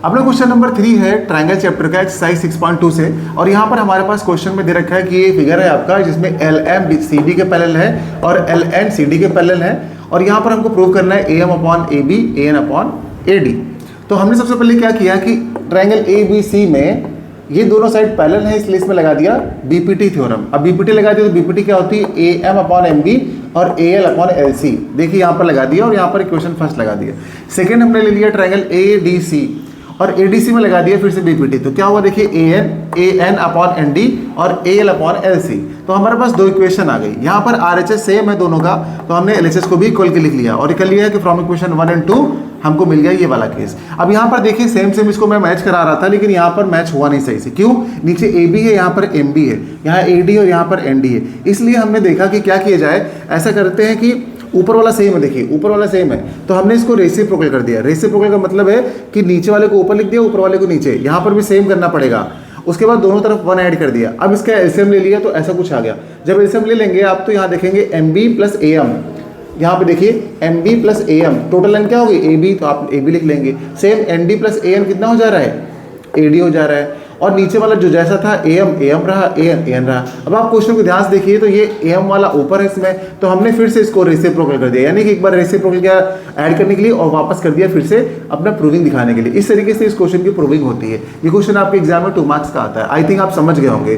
अपना question number 3 है triangle chapter का एक्सरसाइज 6.2 से। और यहाँ पर हमारे पास क्वेश्चन में दे रखा है कि ये फिगर है आपका जिसमें एल एम सी डी के पैरेलल है और एल एन सी डी के पैरेलल है। और यहाँ पर हमको प्रूव करना है A M upon A B A N upon A D. तो हमने सबसे पहले क्या किया कि ट्रायंगल ए बी सी में ये दोनों साइड पैरेलल है, इसलिए इसमें लगा दिया बीपीटी थ्योरम। अब बीपीटी लगा दिया तो बीपीटी क्या होती है A M upon M B और A L upon L C. देखिए यहाँ पर लगा दिया और यहाँ पर इक्वेशन फर्स्ट लगा दिया। सेकेंड हमने ले लिया ट्रायंगल ए डी सी और ए डी सी में लगा दिया फिर से बीपीटी। तो क्या हुआ देखिए A N upon N D और A L upon L C. तो हमारे पास दो इक्वेशन आ गई। यहाँ पर आर एच एस सेम है दोनों का, तो हमने एल एच एस को भी इक्वल के लिख लिया और कर लिया है कि फ्रॉम इक्वेशन 1 और 2 हमको मिल गया ये वाला केस। अब यहाँ पर देखिए सेम इसको मैं मैच करा रहा था, लेकिन यहाँ पर मैच हुआ नहीं सही से। क्यों? नीचे ए बी है, यहाँ पर एम बी है, यहाँ ए डी और यहाँ पर एन डी है। इसलिए हमने देखा कि क्या किया जाए, ऐसा करते हैं कि ऊपर वाला सेम है, देखिए ऊपर वाला सेम है तो हमने इसको रेसिप्रोकल कर दिया। रेसिप्रोकल का मतलब है कि नीचे वाले को ऊपर लिख दिया, ऊपर वाले को नीचे। यहाँ पर भी सेम करना पड़ेगा। उसके बाद दोनों तरफ 1 ऐड कर दिया। अब इसका एलसीएम ले लिया तो ऐसा कुछ आ गया। जब एलसीएम ले लेंगे आप तो यहाँ देखेंगे M B plus A M, यहाँ पे देखिए M B plus A M, total line क्या होगी ए बी, तो आप ए बी लिख लेंगे। Same N D plus A N कितना हो जा रहा है, ए डी हो जा रहा है। और नीचे वाला जो जैसा था ए एम रहा, ए एन रहा। अब आप क्वेश्चन को ध्यान से देखिए तो ये ए एम वाला ऊपर है इसमें, तो हमने फिर से इसको रेसिप्रोकल कर दिया, यानी कि एक बार रेसिप्रोकल क्या ऐड करने के लिए और वापस कर दिया फिर से अपना प्रूविंग दिखाने के लिए। इस तरीके से इस क्वेश्चन की प्रूविंग होती है। ये क्वेश्चन आपके एग्जाम में 2 मार्क्स का आता है। आई थिंक आप समझ गए होंगे।